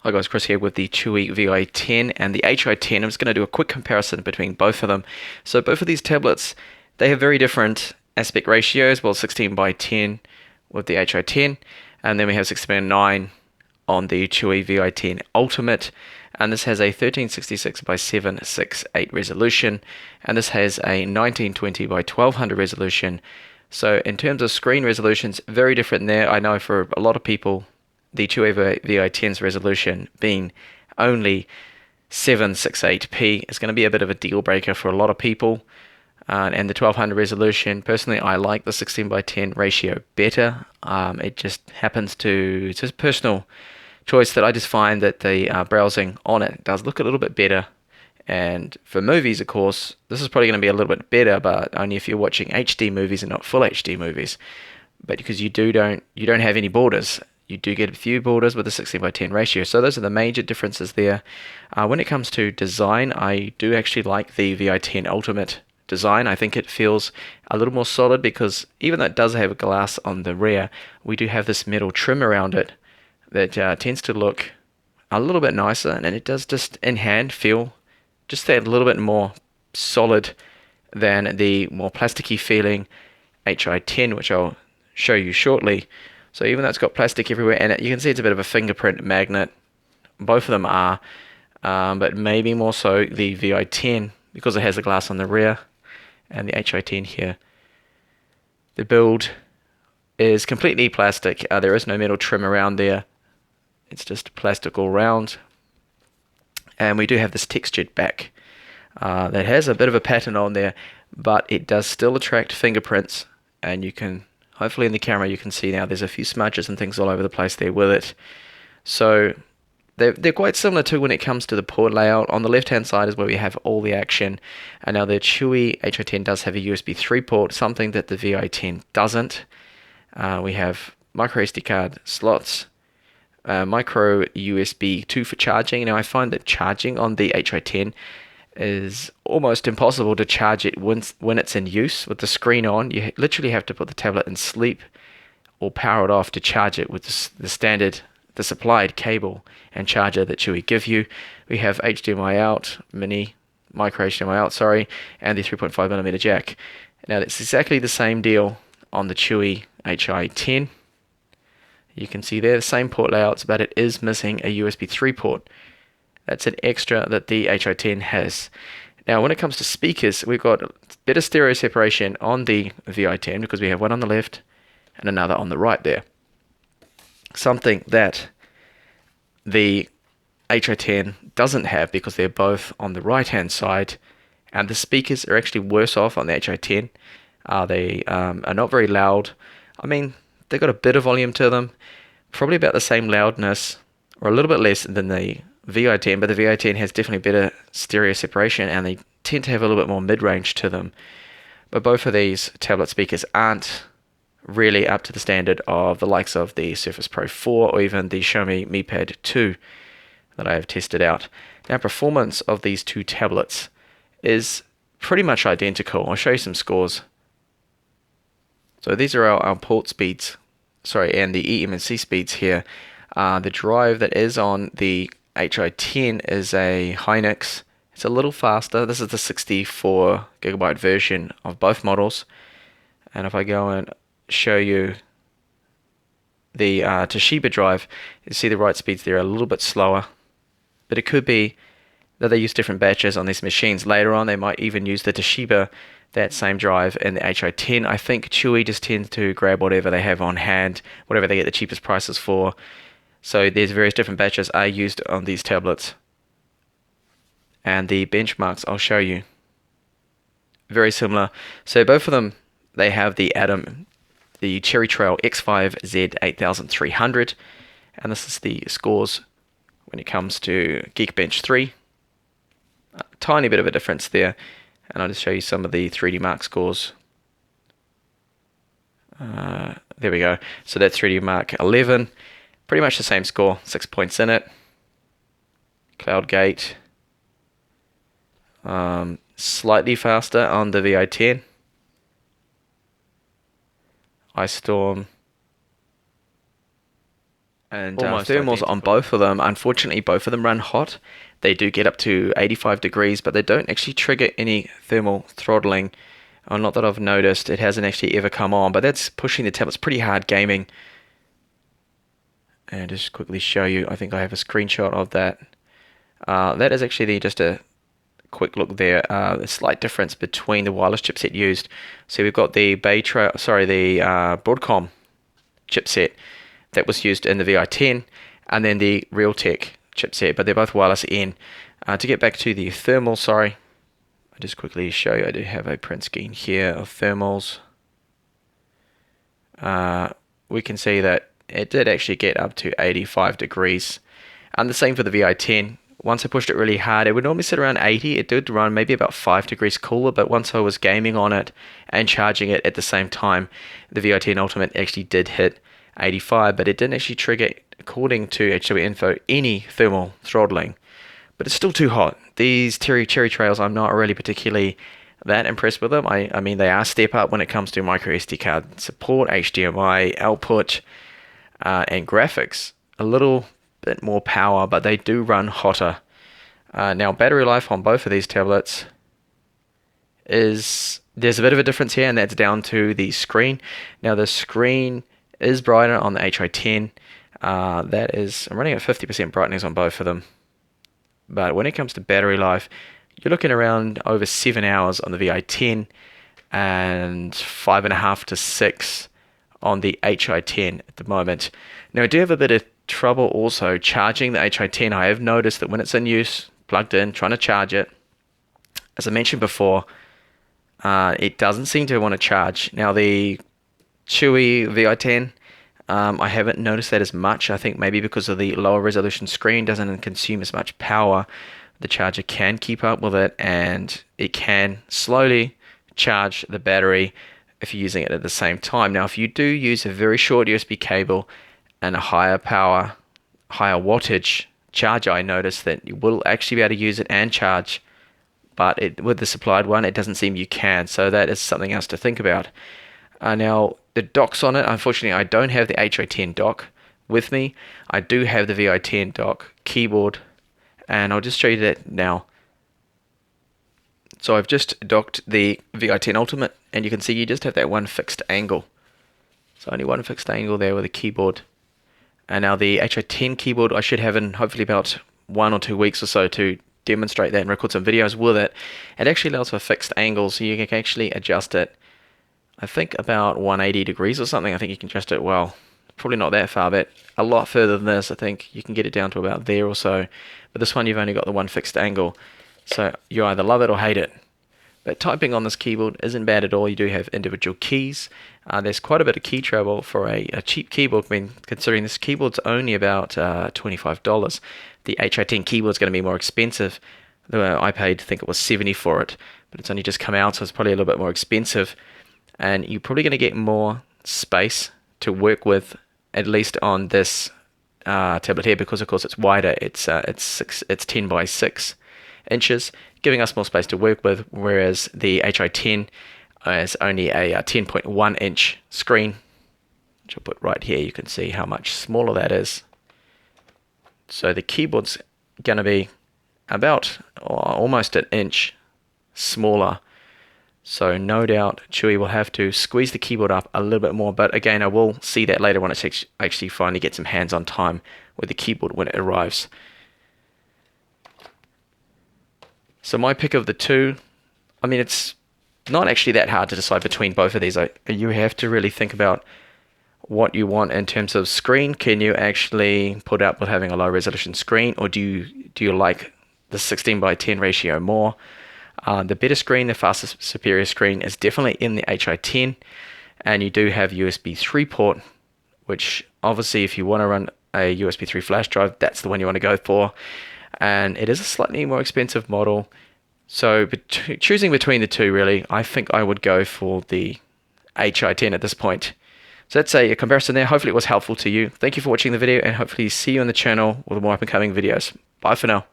Hi guys, Chris here with the Chuwi Vi10 and the Hi10. I'm just going to do a quick comparison between both of them. So both of these tablets, they have very different aspect ratios. Well, 16 by 10 with the Hi10, and then we have 16 by 9 on the Chuwi Vi10 Ultimate. And this has a 1366 by 768 resolution, and this has a 1920 by 1200 resolution. So in terms of screen resolutions, very different there. I know for a lot of people, the Chuwi Vi10's resolution being only 768p is going to be a bit of a deal breaker for a lot of people. And the 1200 resolution, personally, I like the 16 by 10 ratio better. It just happens to, it's a personal choice that I just find that the browsing on it does look a little bit better. And for movies, of course, this is probably going to be a little bit better, but only if you're watching HD movies and not full HD movies. But because you don't have any borders. You do get a few borders with the 16 by 10 ratio. So those are the major differences there. When it comes to design, I do actually like the Vi10 Ultimate design. I think it feels a little more solid because even though it does have a glass on the rear, we do have this metal trim around it that tends to look a little bit nicer, and it does just in hand feel just that little bit more solid than the more plasticky feeling Hi10, which I'll show you shortly. So even though it's got plastic everywhere, and you can see it's a bit of a fingerprint magnet, both of them are, but maybe more so the Vi10 because it has the glass on the rear, and the Hi10 here. The build is completely plastic. There is no metal trim around there. It's just plastic all round. And we do have this textured back that has a bit of a pattern on there, but it does still attract fingerprints, and you can, hopefully in the camera you can see now there's a few smudges and things all over the place there with it. So they're quite similar to when it comes to the port layout. On the left hand side is where we have all the action, and now the Chuwi Hi10 does have a USB 3 port, something that the Vi10 doesn't. We have micro SD card slots, micro USB 2 for charging. Now I find that charging on the Hi10 is almost impossible to charge it when it's in use with the screen on. You literally have to put the tablet in sleep or power it off to charge it with the supplied cable and charger that Chuwi give you. We have HDMI out, micro HDMI out, sorry, and the 3.5mm jack. Now it's exactly the same deal on the Chuwi Hi10. You can see there the same port layouts, but it is missing a USB 3 port. That's an extra that the Hi10 has. Now, when it comes to speakers, we've got better stereo separation on the Vi10 because we have one on the left and another on the right there. Something that the Hi10 doesn't have because they're both on the right-hand side, and the speakers are actually worse off on the Hi10. They are not very loud. I mean, they've got a bit of volume to them, probably about the same loudness or a little bit less than the Vi10, but the Vi10 has definitely better stereo separation, and they tend to have a little bit more mid-range to them. But both of these tablet speakers aren't really up to the standard of the likes of the Surface Pro 4 or even the Xiaomi Mi Pad 2 that I have tested out. Now, performance of these two tablets is pretty much identical. I'll show you some scores. So these are our port speeds, and the eMMC speeds here. The drive that is on the Hi10 is a Hynix. It's a little faster. This is the 64GB version of both models. And if I go and show you the Toshiba drive, you see the write speeds there are a little bit slower. But it could be that they use different batches on these machines. Later on, they might even use the Toshiba, that same drive, in the Hi10. I think Chuwi just tends to grab whatever they have on hand, whatever they get the cheapest prices for. So there's various different batches are used on these tablets. And the benchmarks I'll show you. Very similar. So both of them, they have the Atom, the Cherry Trail X5 Z8300. And this is the scores when it comes to Geekbench 3. A tiny bit of a difference there. And I'll just show you some of the 3D Mark scores. There we go. So that's 3D Mark 11. Pretty much the same score, 6 points in it. CloudGate, slightly faster on the Vi10. iStorm And Almost thermals on identical. both of them, unfortunately, both of them run hot. They do get up to 85 degrees, but they don't actually trigger any thermal throttling. Oh, not that I've noticed. It hasn't actually ever come on, but that's pushing the tablets pretty hard gaming. And just quickly show you, I think I have a screenshot of that. That is actually just a quick look there. The slight difference between the wireless chipset used. So we've got the Broadcom chipset that was used in the Vi10, and then the Realtek chipset, but they're both wireless in. To get back to the thermal, sorry, I'll just quickly show you. I do have a print scheme here of thermals. We can see that it did actually get up to 85 degrees. And the same for the Vi10. Once I pushed it really hard, it would normally sit around 80. It did run maybe about 5 degrees cooler, but once I was gaming on it and charging it at the same time, the Vi10 Ultimate actually did hit 85, but it didn't actually trigger, according to HW Info, any thermal throttling. But it's still too hot. These cherry trails, I'm not really particularly that impressed with them. I mean, they are a step up when it comes to micro SD card support, HDMI output, and graphics. A little bit more power, but they do run hotter. Now, battery life on both of these tablets there's a bit of a difference here, and that's down to the screen. Now, the screen is brighter on the Hi10. I'm running at 50% brightness on both of them. But when it comes to battery life, you're looking around over 7 hours on the Vi10 and 5.5 to 6 on the Hi10 at the moment. Now, I do have a bit of trouble also charging the Hi10. I have noticed that when it's in use, plugged in, trying to charge it, as I mentioned before, it doesn't seem to want to charge. Now, the Chuwi Vi10, I haven't noticed that as much. I think maybe because of the lower resolution screen doesn't consume as much power. The charger can keep up with it, and it can slowly charge the battery if you're using it at the same time. Now, if you do use a very short USB cable and a higher power, higher wattage charger, I noticed that you will actually be able to use it and charge, but with the supplied one, it doesn't seem you can. So that is something else to think about. Now, the docks on it, unfortunately, I don't have the Hi10 dock with me. I do have the Vi10 dock keyboard, and I'll just show you that now. So I've just docked the Vi10 Ultimate, and you can see you just have that one fixed angle. So only one fixed angle there with the keyboard. And now the Hi10 keyboard, I should have in hopefully about 1 or 2 weeks or so to demonstrate that and record some videos with it. It actually allows for fixed angles, so you can actually adjust it, I think about 180 degrees or something. I think you can adjust it, well, probably not that far, but a lot further than this. I think you can get it down to about there or so. But this one, you've only got the one fixed angle. So you either love it or hate it. But typing on this keyboard isn't bad at all. You do have individual keys. There's quite a bit of key travel for a cheap keyboard. I mean, considering this keyboard's only about $25. The Hi10 keyboard's going to be more expensive. I paid, I think it was $70 for it, but it's only just come out, so it's probably a little bit more expensive. And you're probably going to get more space to work with, at least on this tablet here, because of course it's wider. It's 10 by 6 inches, giving us more space to work with, whereas the Hi10 is only a 10.1 inch screen, which I'll put right here. You can see how much smaller that is. So the keyboard's going to be about almost an inch smaller. So no doubt Chuwi will have to squeeze the keyboard up a little bit more, but again, I will see that later when I actually finally get some hands-on time with the keyboard when it arrives. So my pick of the two, I mean, it's not actually that hard to decide between both of these. You have to really think about what you want in terms of screen. Can you actually put up with having a low resolution screen, or do you like the 16:10 ratio more? The better screen, the faster, superior screen is definitely in the Hi10, and you do have USB 3 port, which obviously if you want to run a USB 3 flash drive, that's the one you want to go for, and it is a slightly more expensive model. So choosing between the two, really, I think I would go for the Hi10 at this point. So that's a comparison there. Hopefully it was helpful to you. Thank you for watching the video, and hopefully see you on the channel with more up and coming videos. Bye for now.